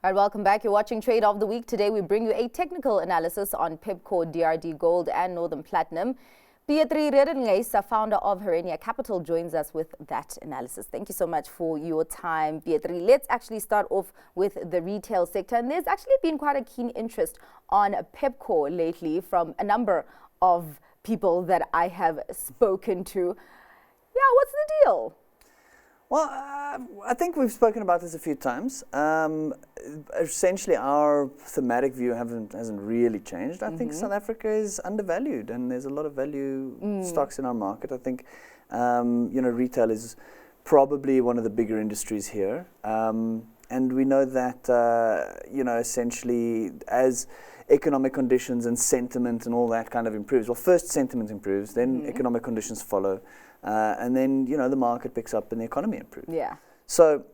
All right, welcome back. You're watching Trade of the Week. Today we bring you a technical analysis on Pepkor, DRDGold and Northam Platinum. Petri Redelinghuys, founder of Herenya Capital, joins us with that analysis. Thank you so much for your time, Petri. Let's actually start off with the retail sector. And there's actually been quite a keen interest on Pepkor lately from a number of people that I have spoken to. Yeah, what's the deal? Well, I think we've spoken about this a few times. Essentially, our thematic view hasn't really changed. I think South Africa is undervalued, and there's a lot of value stocks in our market. I think, retail is probably one of the bigger industries here, and we know that, essentially, as economic conditions and sentiment and all that kind of improves. Well, first sentiment improves, then economic conditions follow. And then, the market picks up and the economy improves. Yeah. So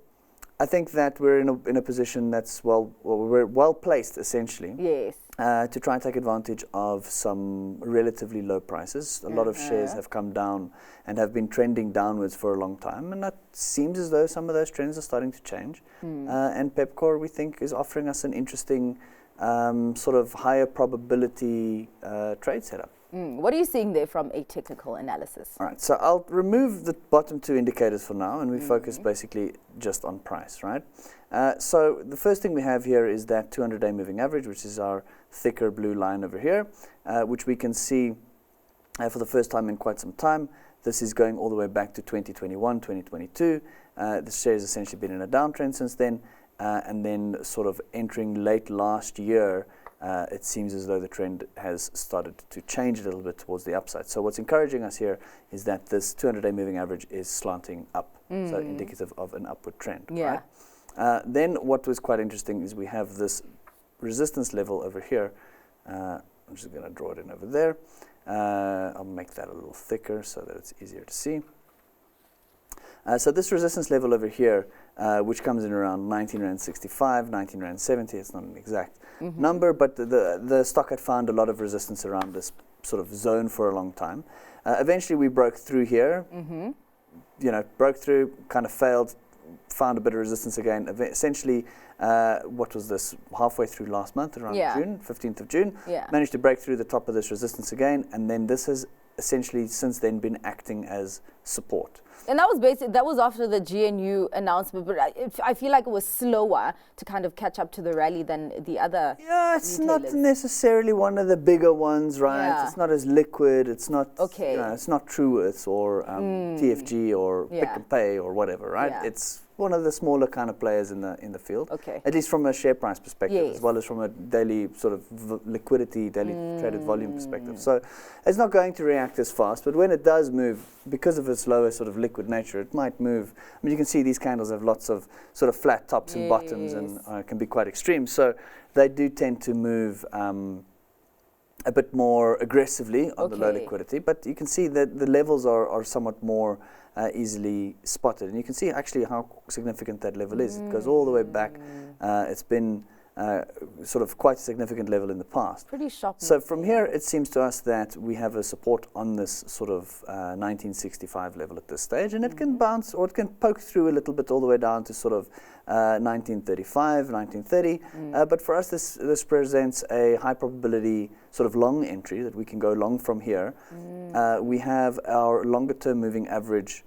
I think that we're in a position that's we're well placed, essentially. Yes. To try and take advantage of some relatively low prices. A lot of shares have come down and have been trending downwards for a long time. And that seems as though some of those trends are starting to change. And Pepkor, we think, is offering us an interesting sort of higher probability trade setup. What are you seeing there from a technical analysis? All right, so I'll remove the bottom two indicators for now, and we focus basically just on price, right? So the first thing we have here is that 200-day moving average, which is our thicker blue line over here, which we can see for the first time in quite some time. This is going all the way back to 2021, 2022. The share has essentially been in a downtrend since then, and then sort of entering late last year, it seems as though the trend has started to change a little bit towards the upside. So what's encouraging us here is that this 200-day moving average is slanting up, so indicative of an upward trend. Yeah. Right? Then what was quite interesting is we have this resistance level over here. I'm just going to draw it in over there. I'll make that a little thicker so that it's easier to see. So this resistance level over here, which comes in around 19.65 Rand, 19.70 Rand, it's not an exact number, but the stock had found a lot of resistance around this sort of zone for a long time. Eventually we broke through here, broke through, kind of failed, found a bit of resistance again. Essentially, what was this, halfway through last month, around June, 15th of June, managed to break through the top of this resistance again, and then this has essentially since then been acting as support. And that was that was after the GNU announcement, but I feel like it was slower to kind of catch up to the rally than the other. Yeah, it's not necessarily one of the bigger ones, right? Yeah. It's not as liquid. It's not it's not Truworths or TFG or Pick and Pay or whatever, right? Yeah. It's one of the smaller kind of players in the field. Okay. At least from a share price perspective, as well as from a daily sort of liquidity, daily traded volume perspective. So it's not going to react as fast, but when it does move, because of its lower sort of liquid nature, it might move. I mean, you can see these candles have lots of sort of flat tops and bottoms, and can be quite extreme. So they do tend to move a bit more aggressively on the low liquidity, but you can see that the levels are somewhat more easily spotted, and you can see actually how significant that level is. It goes all the way back. It's been sort of quite a significant level in the past. Pretty shocking. So from here, it seems to us that we have a support on this sort of 1965 level at this stage, and it can bounce or it can poke through a little bit all the way down to sort of 1935, 1930. But for us, this presents a high probability sort of long entry that we can go long from here. We have our longer term moving average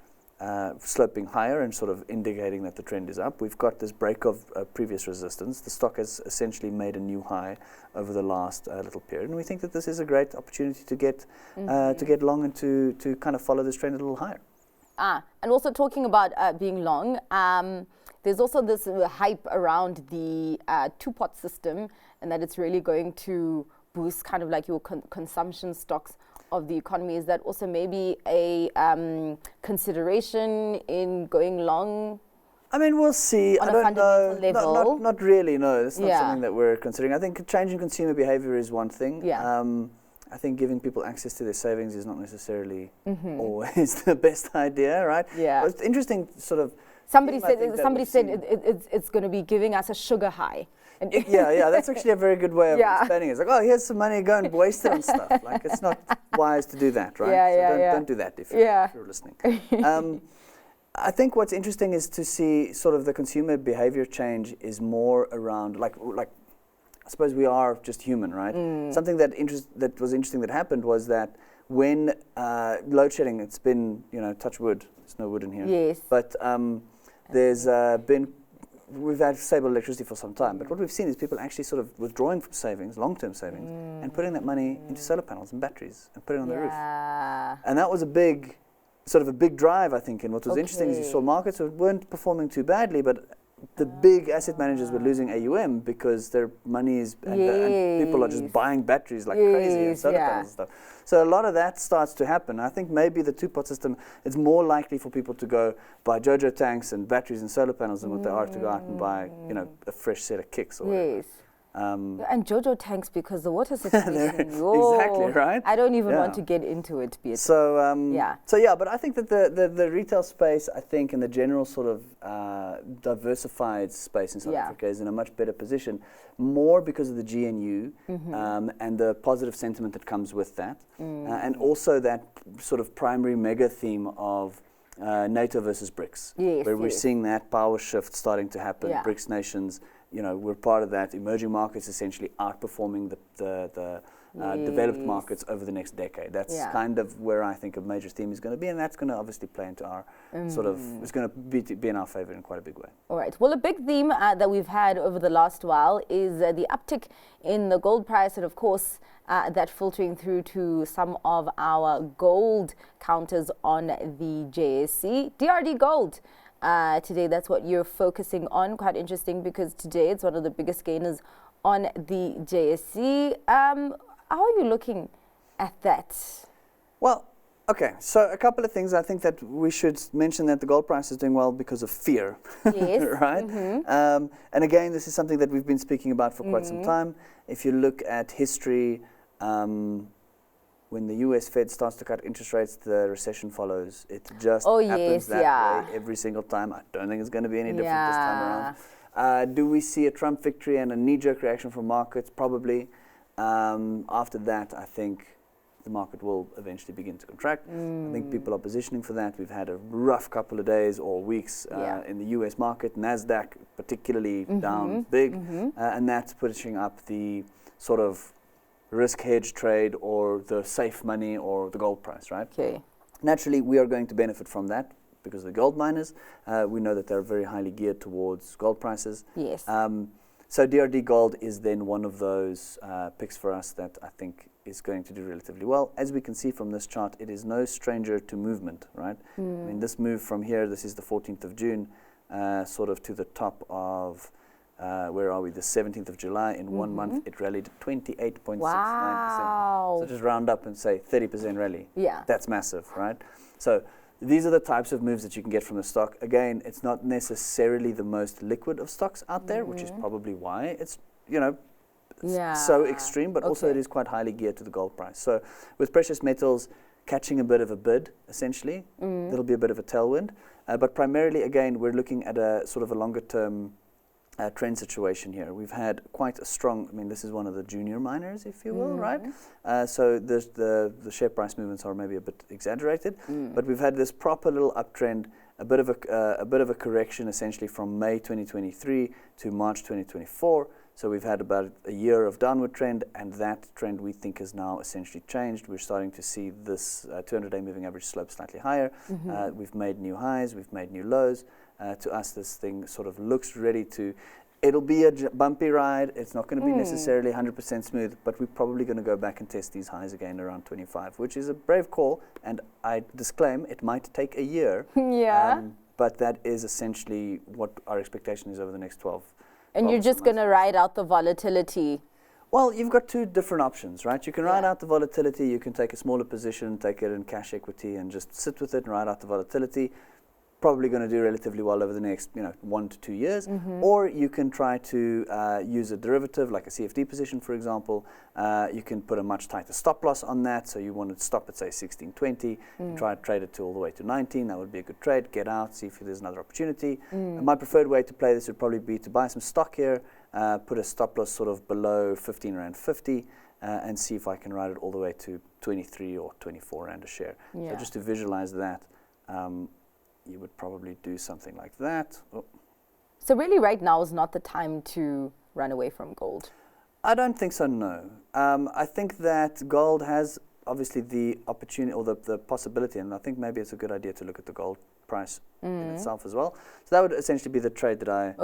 sloping higher and sort of indicating that the trend is up. We've got this break of previous resistance. The stock has essentially made a new high over the last little period, and we think that this is a great opportunity to get long and to kind of follow this trend a little higher. And also talking about being long, there's also this hype around the two-pot system, and that it's really going to boost kind of like your consumption stocks of the economy. Is that also maybe a consideration in going long? I mean, we'll see. On I a don't fundamental know. level? Not really, no. It's not something that we're considering. I think changing consumer behavior is one thing. Yeah. I think giving people access to their savings is not necessarily always the best idea, right? Yeah. But it's interesting Sort of Somebody said it's going to be giving us a sugar high. Yeah, that's actually a very good way of explaining it. It's like, oh, here's some money, go and waste it on stuff. Like, it's not wise to do that, right? Don't do that if you're listening. I think what's interesting is to see sort of the consumer behavior change is more around like I suppose we are just human, right? Something that was interesting that happened was that when load shedding, it's been, you know, touch wood. There's no wood in here. Yes. But we've had stable electricity for some time. But what we've seen is people actually sort of withdrawing from savings, long-term savings, and putting that money into solar panels and batteries and putting it on the roof. And that was a big drive, I think. And what was interesting is you saw markets weren't performing too badly, but the big asset managers were losing AUM because their money is, and people are just buying batteries like crazy and solar panels and stuff. So a lot of that starts to happen. I think maybe the two-pot system, it's more likely for people to go buy JoJo tanks and batteries and solar panels than what they are to go out and buy, you know, a fresh set of kicks or whatever. And JoJo tanks, because the water situation. Exactly, right? I don't even want to get into it. So but I think that the retail space, I think, and the general sort of diversified space in South Africa is in a much better position, more because of the GNU and the positive sentiment that comes with that, and also that sort of primary mega theme of NATO versus BRICS, where we're seeing that power shift starting to happen. BRICS nations, you know, we're part of that. Emerging markets essentially outperforming the developed markets over the next decade. That's kind of where I think a major theme is going to be, and that's going to obviously play into our sort of, it's going to be in our favor in quite a big way. All right. Well, a big theme that we've had over the last while is the uptick in the gold price, and of course, that filtering through to some of our gold counters on the JSE. DRDGold. Today, that's what you're focusing on. Quite interesting, because today it's one of the biggest gainers on the JSE. How are you looking at that? Well, okay, so a couple of things. I think that we should mention that the gold price is doing well because of fear, right? And again, this is something that we've been speaking about for quite some time. If you look at history, when the US Fed starts to cut interest rates, the recession follows. It just happens that way every single time. I don't think it's going to be any different this time around. Do we see a Trump victory and a knee-jerk reaction from markets? Probably. After that, I think the market will eventually begin to contract. I think people are positioning for that. We've had a rough couple of days or weeks in the US market. NASDAQ particularly down big. And that's pushing up the sort of risk hedge trade or the safe money or the gold price, right? Okay. Naturally, we are going to benefit from that because the gold miners, we know that they're very highly geared towards gold prices. Yes. So DRDGold is then one of those picks for us that I think is going to do relatively well. As we can see from this chart, it is no stranger to movement, right? I mean, this move from here, this is the 14th of June, sort of to the top of where are we? The 17th of July. In 1 month, it rallied 28.69%. Wow. So just round up and say 30% rally. Yeah. That's massive, right? So these are the types of moves that you can get from the stock. Again, it's not necessarily the most liquid of stocks out there, which is probably why it's, you know, so extreme, but also it is quite highly geared to the gold price. So with precious metals catching a bit of a bid, essentially, there'll be a bit of a tailwind. But primarily, again, we're looking at a sort of a longer term trend situation here. We've had quite a strong, I mean, this is one of the junior miners, if you will, right? So the share price movements are maybe a bit exaggerated, but we've had this proper little uptrend, a bit of a correction essentially from May 2023 to March 2024. So we've had about a year of downward trend, and that trend we think has now essentially changed. We're starting to see this 200-day moving average slope slightly higher. We've made new highs, we've made new lows. To us, this thing sort of looks ready to, it'll be a bumpy ride. It's not going to be necessarily 100% smooth, but we're probably going to go back and test these highs again around 25, which is a brave call. And I disclaim it might take a year. But that is essentially what our expectation is over the next 12 And you're just going to ride out the volatility. Well, you've got two different options, right? You can ride out the volatility. You can take a smaller position, take it in cash equity, and just sit with it and ride out the volatility. Probably going to do relatively well over the next, 1 to 2 years. Or you can try to use a derivative, like a CFD position, for example. You can put a much tighter stop loss on that. So you want to stop at, say, 16.20, and try to trade it to all the way to 19. That would be a good trade. Get out, see if there's another opportunity. And my preferred way to play this would probably be to buy some stock here, put a stop loss sort of below 15 Rand 50, and see if I can ride it all the way to 23 or 24 Rand a share. So just to visualize that, you would probably do something like that. Oh. So really right now is not the time to run away from gold? I don't think so, no. I think that gold has obviously the opportunity or the possibility, and I think maybe it's a good idea to look at the gold price in itself as well. So that would essentially be the trade that I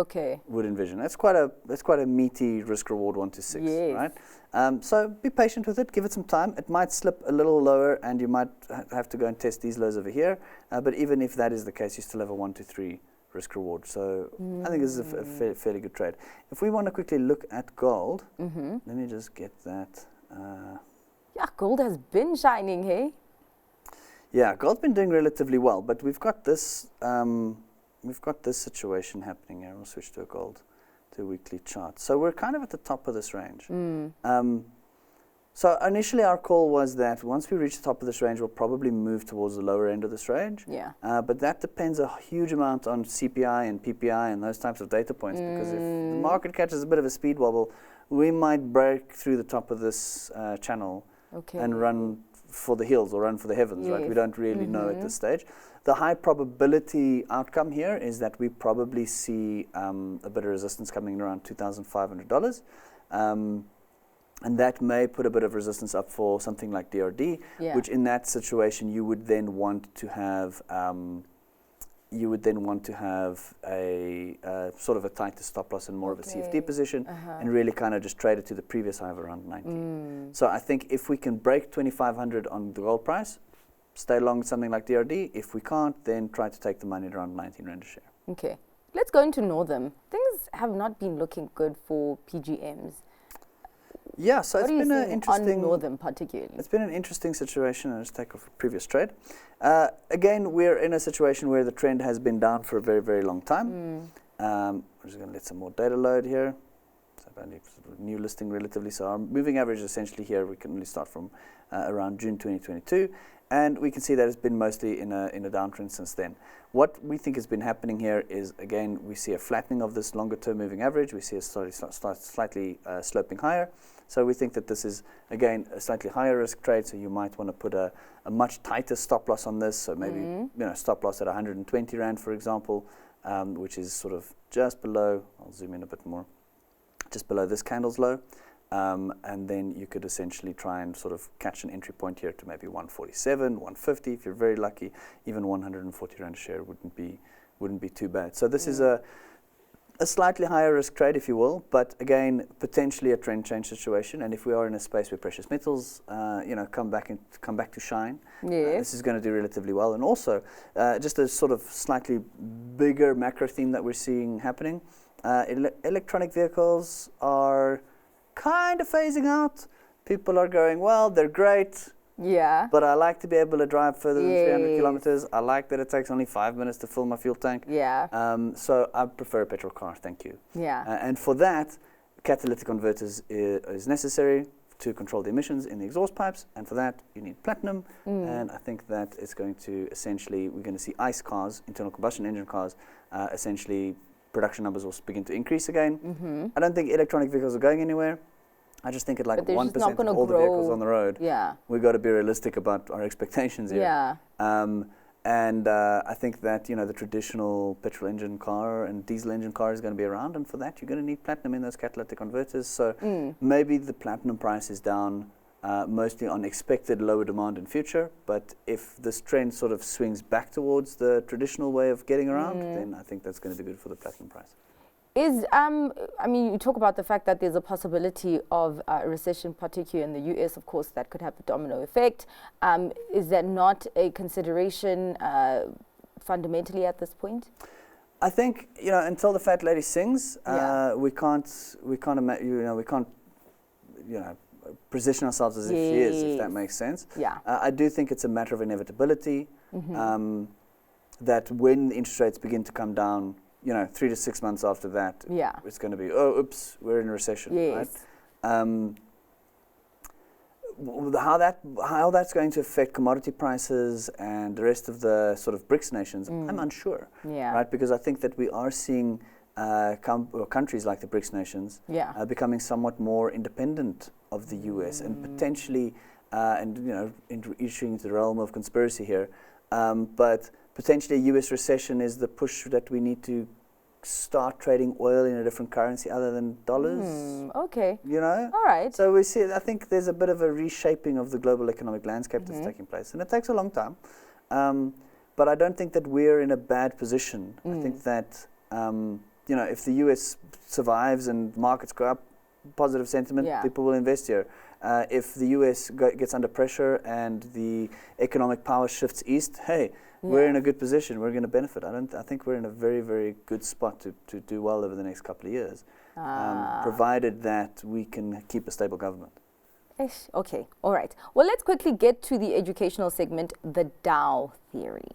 would envision. That's quite a meaty risk reward 1 to 6, right? So be patient with it, give it some time. It might slip a little lower, and you might have to go and test these lows over here. But even if that is the case, you still have a 1 to 3 risk reward. So I think this is a fairly good trade. If we want to quickly look at gold, let me just get that. Yeah, gold has been shining, hey? Yeah, gold's been doing relatively well, but we've got this situation happening here. We'll switch to a weekly chart. So we're kind of at the top of this range. So initially our call was that once we reach the top of this range, we'll probably move towards the lower end of this range. Yeah. But that depends a huge amount on CPI and PPI and those types of data points, because if the market catches a bit of a speed wobble, we might break through the top of this channel and run for the hills or run for the heavens, right? We don't really know at this stage. The high probability outcome here is that we probably see a bit of resistance coming around $2,500. And that may put a bit of resistance up for something like DRD, which in that situation you would then want to have a sort of a tighter stop loss and more of a CFD position, and really kind of just trade it to the previous high of around 90. So I think if we can break 2,500 on the gold price, stay long something like DRD. If we can't, then try to take the money at around 19 Rand a share. Okay, let's go into Northam. Things have not been looking good for PGMs. Yeah, so it's been an interesting on Northam particularly. It's been an interesting situation. I'll just take off a previous trade. Again, we're in a situation where the trend has been down for a very, very long time. I'm just going to let some more data load here. So only new listing relatively. So our moving average essentially here we can only start from around June 2022. And we can see that it's been mostly in a downtrend since then. What we think has been happening here is, again, we see a flattening of this longer-term moving average. We see a slightly sloping higher. So we think that this is, again, a slightly higher risk trade. So you might want to put a much tighter stop loss on this. So maybe stop loss at 120 Rand, for example, which is sort of just below. I'll zoom in a bit more. Just below this candle's low. And then you could essentially try and sort of catch an entry point here to maybe 147, 150 if you're very lucky. Even 140 Rand a share wouldn't be too bad. So this is a slightly higher risk trade, if you will, but again, potentially a trend change situation. And if we are in a space where precious metals, come back to shine, this is going to do relatively well. And also, just a sort of slightly bigger macro theme that we're seeing happening. Electronic vehicles are kind of phasing out. People are going, well, they're great. Yeah. But I like to be able to drive further than 300 kilometers. I like that it takes only 5 minutes to fill my fuel tank. Yeah. So I prefer a petrol car, thank you. Yeah. And for that, catalytic converters is necessary to control the emissions in the exhaust pipes. And for that, you need platinum. And I think that it's going to essentially, we're going to see ICE cars, internal combustion engine cars, essentially production numbers will begin to increase again. I don't think electronic vehicles are going anywhere. I just think at like 1% of all the vehicles on the road. Yeah. We've got to be realistic about our expectations here. Yeah. And I think that, the traditional petrol engine car and diesel engine car is going to be around. And for that, you're going to need platinum in those catalytic converters. So maybe the platinum price is down mostly on expected lower demand in future. But if this trend sort of swings back towards the traditional way of getting around, then I think that's going to be good for the platinum price. You talk about the fact that there's a possibility of a recession, particularly in the US, of course, that could have a domino effect. Is that not a consideration fundamentally at this point? I think, until the fat lady sings, we can't position ourselves as if she is, if that makes sense. Yeah. I do think it's a matter of inevitability that when the interest rates begin to come down, 3 to 6 months after that, it's going to be, oops, we're in a recession, right? How that's going to affect commodity prices and the rest of the sort of BRICS nations, I'm unsure, right? Because I think that we are seeing countries like the BRICS nations becoming somewhat more independent of the US and potentially, issuing into the realm of conspiracy here, but potentially a US recession is the push that we need to start trading oil in a different currency other than dollars. Okay. You know? All right. So we see, I think there's a bit of a reshaping of the global economic landscape that's taking place. And it takes a long time. But I don't think that we're in a bad position. I think that, you know, if the US survives and markets go up, positive sentiment, people will invest here. If the US gets under pressure and the economic power shifts east, hey, we're in a good position. We're going to benefit. I think we're in a very, very good spot to do well over the next couple of years, provided that we can keep a stable government. Okay, all right. Well, let's quickly get to the educational segment, the Dow Theory.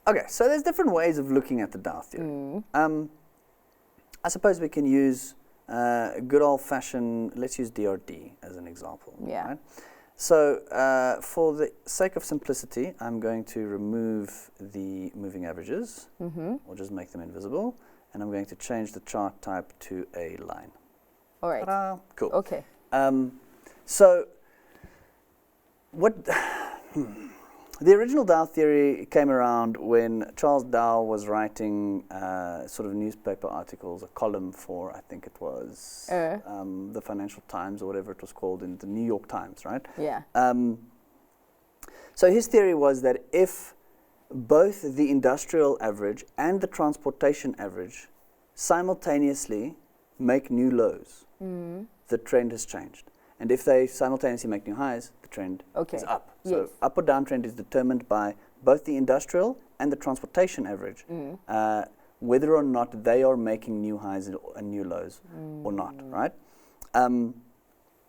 Okay, so there's different ways of looking at the Dow Theory. I suppose we can use good old-fashioned, let's use DRD as an example. Yeah. Right? So for the sake of simplicity, I'm going to remove the moving averages, or just make them invisible, and I'm going to change the chart type to a line. All right. Ta-da. Cool. Okay. So what... The original Dow theory came around when Charles Dow was writing sort of newspaper articles, a column for, I think it was, the Financial Times or whatever it was called, in the New York Times, right? Yeah. So his theory was that if both the industrial average and the transportation average simultaneously make new lows, the trend has changed. And if they simultaneously make new highs, the trend is up. So up or down trend is determined by both the industrial and the transportation average, whether or not they are making new highs and new lows or not, right?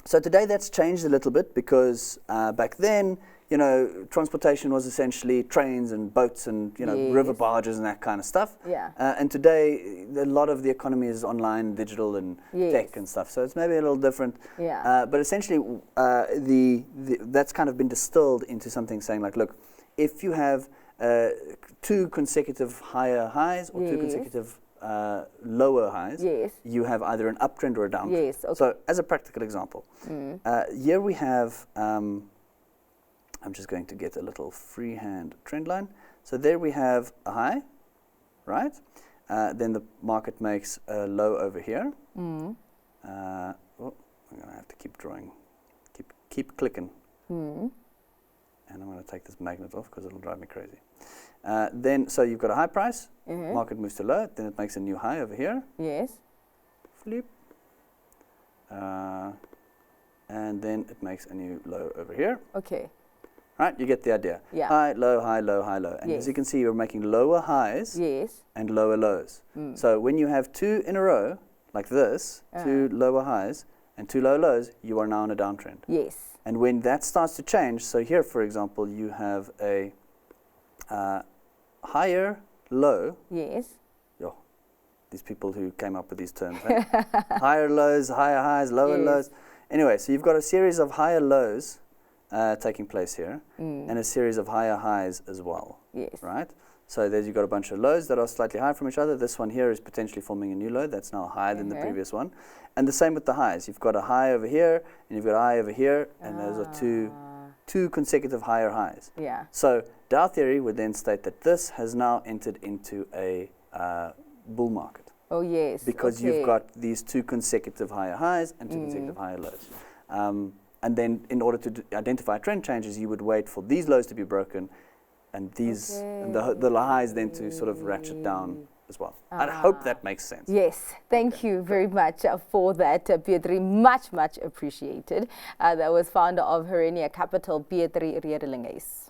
So today that's changed a little bit because back then, you know, transportation was essentially trains and boats and, you know, river barges and that kind of stuff. Yeah. And today, a lot of the economy is online, digital, and tech and stuff. So it's maybe a little different. Yeah. But essentially, that's kind of been distilled into something saying like, look, if you have 2 consecutive higher highs or 2 consecutive lower highs, you have either an uptrend or a downtrend. Okay. So as a practical example, here we have... I'm just going to get a little freehand trend line. So there we have a high, right? Then the market makes a low over here. Oh, I'm going to have to keep drawing, keep clicking. And I'm going to take this magnet off because it'll drive me crazy. Then, so you've got a high price, market moves to low, then it makes a new high over here. Yes. Flip. And then it makes a new low over here. Okay. Right, you get the idea. Yeah. High, low, high, low, high, low. And as you can see, you're making lower highs and lower lows. So when you have 2 in a row, like this, 2 lower highs and 2 lower lows, you are now on a downtrend. Yes. And when that starts to change, so here, for example, you have a higher low. Yes. Yo, these people who came up with these terms. Right? Higher lows, higher highs, lower lows. Anyway, so you've got a series of higher lows taking place here, and a series of higher highs as well. Yes. Right? So there you've got a bunch of lows that are slightly higher from each other. This one here is potentially forming a new low that's now higher than the previous one. And the same with the highs. You've got a high over here, and you've got a high over here, and those are two consecutive higher highs. Yeah. So Dow theory would then state that this has now entered into a bull market. Oh, yes. Because you've got these 2 consecutive higher highs and 2 consecutive higher lows. And then in order to identify trend changes, you would wait for these lows to be broken and these and the highs then to sort of ratchet down as well. I hope that makes sense. Yes, thank you very much for that, Petri. Much, much appreciated. That was founder of Herenya Capital, Petri Redelinghuys.